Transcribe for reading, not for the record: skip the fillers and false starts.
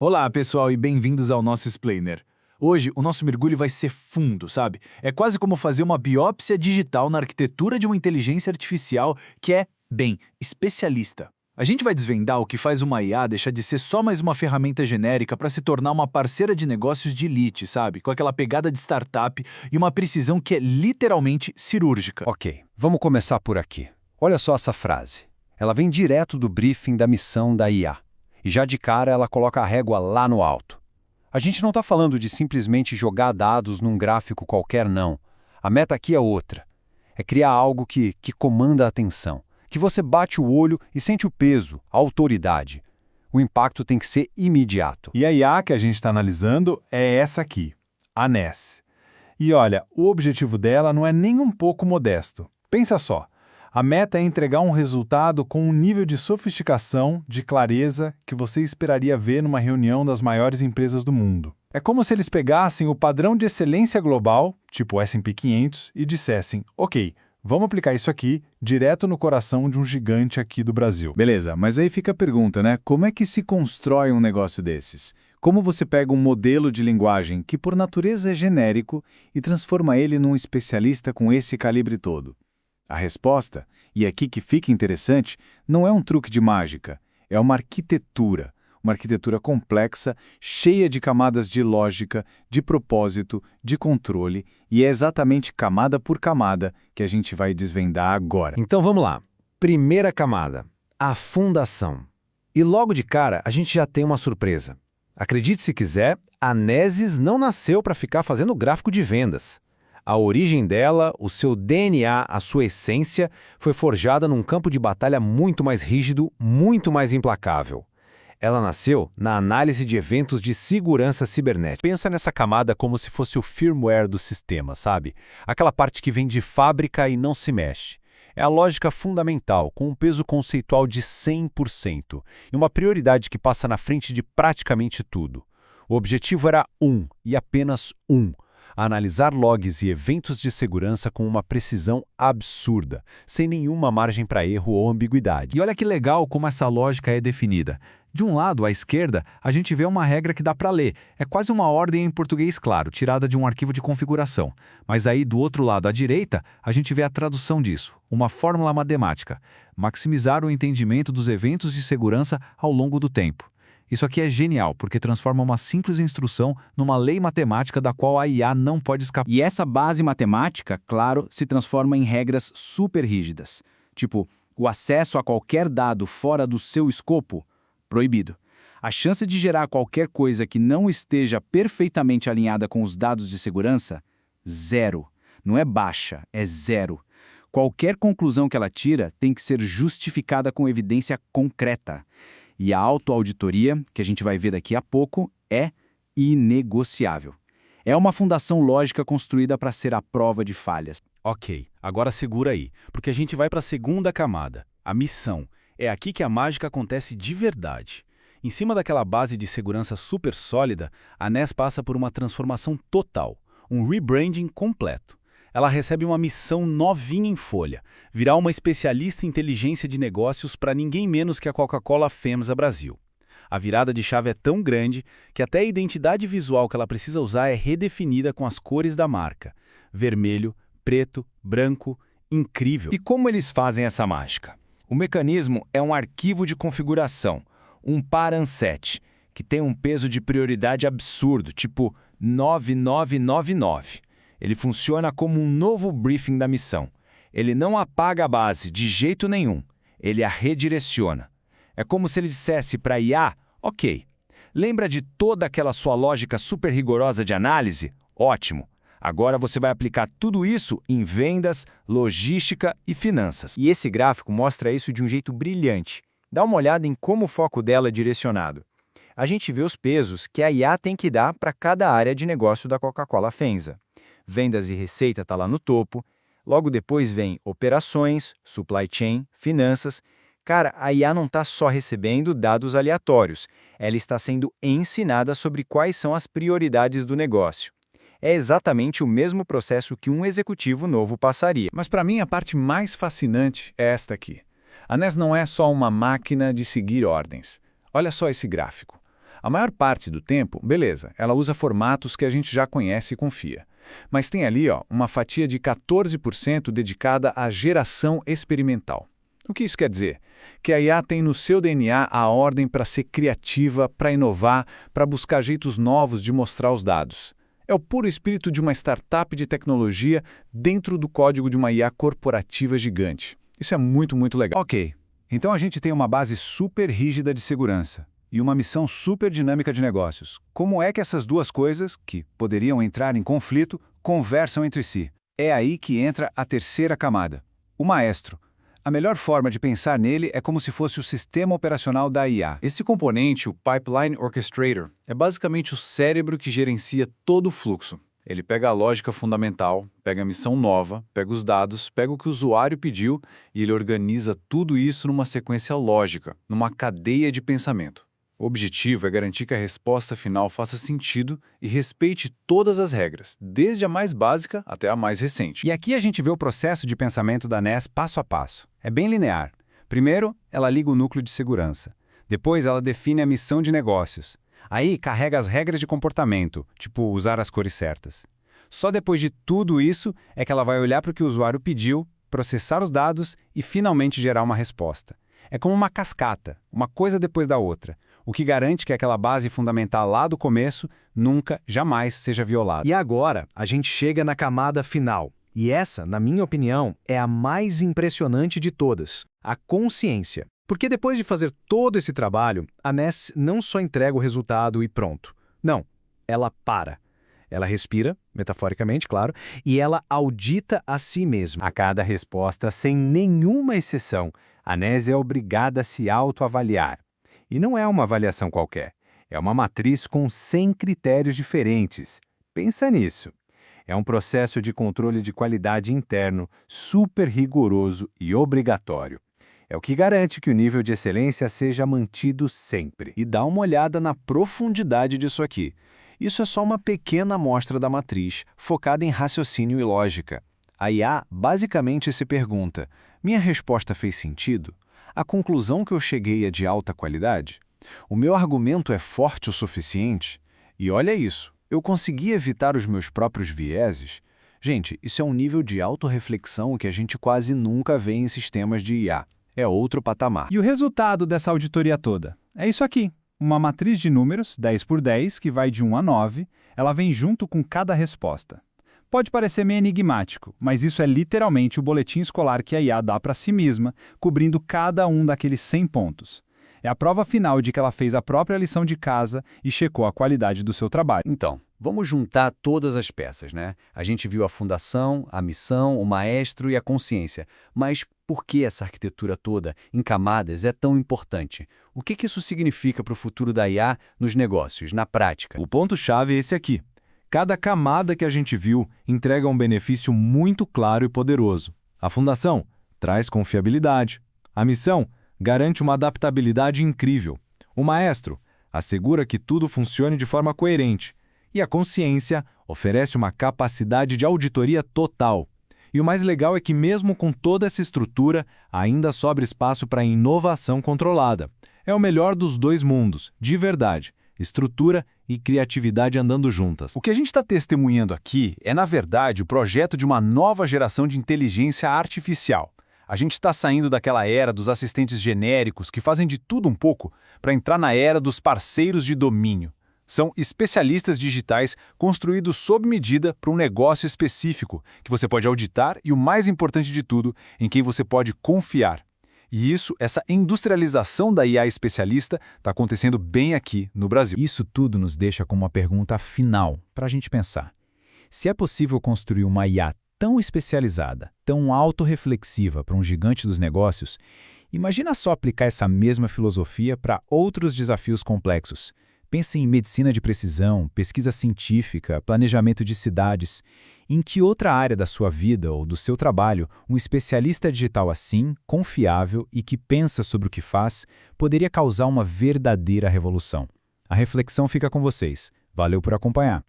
Olá, pessoal, e bem-vindos ao nosso explainer. Hoje, o nosso mergulho vai ser fundo, sabe? É quase como fazer uma biópsia digital na arquitetura de uma inteligência artificial que é, bem, especialista. A gente vai desvendar o que faz uma IA deixar de ser só mais uma ferramenta genérica para se tornar uma parceira de negócios de elite, sabe? Com aquela pegada de startup e uma precisão que é literalmente cirúrgica. Ok, vamos começar por aqui. Olha só essa frase. Ela vem direto do briefing da missão da IA. E já de cara ela coloca a régua lá no alto. A gente não está falando de simplesmente jogar dados num gráfico qualquer, não. A meta aqui é outra. É criar algo que comanda a atenção, que você bate o olho e sente o peso, a autoridade. O impacto tem que ser imediato. E a IA que a gente está analisando é essa aqui, a Ness. E olha, o objetivo dela não é nem um pouco modesto. Pensa só, a meta é entregar um resultado com um nível de sofisticação, de clareza, que você esperaria ver numa reunião das maiores empresas do mundo. É como se eles pegassem o padrão de excelência global, tipo o S&P 500, e dissessem, ok, vamos aplicar isso aqui direto no coração de um gigante aqui do Brasil. Beleza, mas aí fica a pergunta, né? Como é que se constrói um negócio desses? Como você pega um modelo de linguagem que por natureza é genérico e transforma ele num especialista com esse calibre todo? A resposta, e é aqui que fica interessante, não é um truque de mágica, é uma arquitetura complexa, cheia de camadas de lógica, de propósito, de controle, e é exatamente camada por camada que a gente vai desvendar agora. Então vamos lá. Primeira camada, a fundação. E logo de cara a gente já tem uma surpresa. Acredite se quiser, a Nesys não nasceu para ficar fazendo gráfico de vendas. A origem dela, o seu DNA, a sua essência, foi forjada num campo de batalha muito mais rígido, muito mais implacável. Ela nasceu na análise de eventos de segurança cibernética. Pensa nessa camada como se fosse o firmware do sistema, sabe? Aquela parte que vem de fábrica e não se mexe. É a lógica fundamental, com um peso conceitual de 100% e uma prioridade que passa na frente de praticamente tudo. O objetivo era e apenas analisar logs e eventos de segurança com uma precisão absurda, sem nenhuma margem para erro ou ambiguidade. E olha que legal como essa lógica é definida. De um lado, à esquerda, a gente vê uma regra que dá para ler. É quase uma ordem em português claro, tirada de um arquivo de configuração. Mas aí, do outro lado, à direita, a gente vê a tradução disso, uma fórmula matemática. Maximizar o entendimento dos eventos de segurança ao longo do tempo. Isso aqui é genial, porque transforma uma simples instrução numa lei matemática da qual a IA não pode escapar. E essa base matemática, claro, se transforma em regras super rígidas. Tipo, o acesso a qualquer dado fora do seu escopo, proibido. A chance de gerar qualquer coisa que não esteja perfeitamente alinhada com os dados de segurança, zero. Não é baixa, é zero. Qualquer conclusão que ela tira tem que ser justificada com evidência concreta. E a autoauditoria, que a gente vai ver daqui a pouco, é inegociável. É uma fundação lógica construída para ser a prova de falhas. Ok, agora segura aí, porque a gente vai para a segunda camada, a missão. É aqui que a mágica acontece de verdade. Em cima daquela base de segurança super sólida, a Ness passa por uma transformação total, um rebranding completo. Ela recebe uma missão novinha em folha, virar uma especialista em inteligência de negócios para ninguém menos que a Coca-Cola FEMSA Brasil. A virada de chave é tão grande que até a identidade visual que ela precisa usar é redefinida com as cores da marca. Vermelho, preto, branco, incrível. E como eles fazem essa mágica? O mecanismo é um arquivo de configuração, um param set, que tem um peso de prioridade absurdo, tipo 9999. Ele funciona como um novo briefing da missão. Ele não apaga a base de jeito nenhum, ele a redireciona. É como se ele dissesse para a IA, ok, lembra de toda aquela sua lógica super rigorosa de análise? Ótimo! Agora você vai aplicar tudo isso em vendas, logística e finanças. E esse gráfico mostra isso de um jeito brilhante. Dá uma olhada em como o foco dela é direcionado. A gente vê os pesos que a IA tem que dar para cada área de negócio da Coca-Cola FEMSA. Vendas e receita está lá no topo. Logo depois vem operações, supply chain, finanças. Cara, a IA não está só recebendo dados aleatórios. Ela está sendo ensinada sobre quais são as prioridades do negócio. É exatamente o mesmo processo que um executivo novo passaria. Mas para mim a parte mais fascinante é esta aqui. A Ness não é só uma máquina de seguir ordens. Olha só esse gráfico. A maior parte do tempo, beleza, ela usa formatos que a gente já conhece e confia. Mas tem ali uma fatia de 14% dedicada à geração experimental. O que isso quer dizer? Que a IA tem no seu DNA a ordem para ser criativa, para inovar, para buscar jeitos novos de mostrar os dados. É o puro espírito de uma startup de tecnologia dentro do código de uma IA corporativa gigante. Isso é muito, muito legal. Ok, então a gente tem uma base super rígida de segurança e uma missão super dinâmica de negócios. Como é que essas duas coisas, que poderiam entrar em conflito, conversam entre si? É aí que entra a terceira camada, o maestro. A melhor forma de pensar nele é como se fosse o sistema operacional da IA. Esse componente, o Pipeline Orchestrator, é basicamente o cérebro que gerencia todo o fluxo. Ele pega a lógica fundamental, pega a missão nova, pega os dados, pega o que o usuário pediu e ele organiza tudo isso numa sequência lógica, numa cadeia de pensamento. O objetivo é garantir que a resposta final faça sentido e respeite todas as regras, desde a mais básica até a mais recente. E aqui a gente vê o processo de pensamento da NES passo a passo. É bem linear. Primeiro, ela liga o núcleo de segurança. Depois, ela define a missão de negócios. Aí, carrega as regras de comportamento, tipo usar as cores certas. Só depois de tudo isso é que ela vai olhar para o que o usuário pediu, processar os dados e finalmente gerar uma resposta. É como uma cascata, uma coisa depois da outra, o que garante que aquela base fundamental lá do começo nunca, jamais seja violada. E agora, a gente chega na camada final. E essa, na minha opinião, é a mais impressionante de todas, a consciência. Porque depois de fazer todo esse trabalho, a NES não só entrega o resultado e pronto. Não, ela para. Ela respira, metaforicamente, claro, e ela audita a si mesma. A cada resposta, sem nenhuma exceção, a NES é obrigada a se autoavaliar. E não é uma avaliação qualquer. É uma matriz com 100 critérios diferentes. Pensa nisso. É um processo de controle de qualidade interno super rigoroso e obrigatório. É o que garante que o nível de excelência seja mantido sempre. E dá uma olhada na profundidade disso aqui. Isso é só uma pequena amostra da matriz, focada em raciocínio e lógica. A IA basicamente se pergunta: minha resposta fez sentido? A conclusão que eu cheguei é de alta qualidade? O meu argumento é forte o suficiente? E olha isso, eu consegui evitar os meus próprios vieses? Gente, isso é um nível de autorreflexão que a gente quase nunca vê em sistemas de IA. É outro patamar. E o resultado dessa auditoria toda? É isso aqui. Uma matriz de números, 10 por 10, que vai de 1 a 9. Ela vem junto com cada resposta. Pode parecer meio enigmático, mas isso é literalmente o boletim escolar que a IA dá para si mesma, cobrindo cada um daqueles 100 pontos. É a prova final de que ela fez a própria lição de casa e checou a qualidade do seu trabalho. Então, vamos juntar todas as peças, né? A gente viu a fundação, a missão, o maestro e a consciência. Mas por que essa arquitetura toda, em camadas, é tão importante? O que isso significa para o futuro da IA nos negócios, na prática? O ponto-chave é esse aqui. Cada camada que a gente viu entrega um benefício muito claro e poderoso. A fundação traz confiabilidade. A missão garante uma adaptabilidade incrível. O maestro assegura que tudo funcione de forma coerente. E a consciência oferece uma capacidade de auditoria total. E o mais legal é que mesmo com toda essa estrutura, ainda sobra espaço para inovação controlada. É o melhor dos dois mundos, de verdade. Estrutura e criatividade andando juntas. O que a gente está testemunhando aqui é, na verdade, o projeto de uma nova geração de inteligência artificial. A gente está saindo daquela era dos assistentes genéricos que fazem de tudo um pouco para entrar na era dos parceiros de domínio. São especialistas digitais construídos sob medida para um negócio específico, que você pode auditar e, o mais importante de tudo, em quem você pode confiar. E isso, essa industrialização da IA especialista, está acontecendo bem aqui no Brasil. Isso tudo nos deixa com uma pergunta final para a gente pensar. Se é possível construir uma IA tão especializada, tão autorreflexiva para um gigante dos negócios, imagina só aplicar essa mesma filosofia para outros desafios complexos. Pense em medicina de precisão, pesquisa científica, planejamento de cidades. Em que outra área da sua vida ou do seu trabalho, um especialista digital assim, confiável e que pensa sobre o que faz, poderia causar uma verdadeira revolução? A reflexão fica com vocês. Valeu por acompanhar.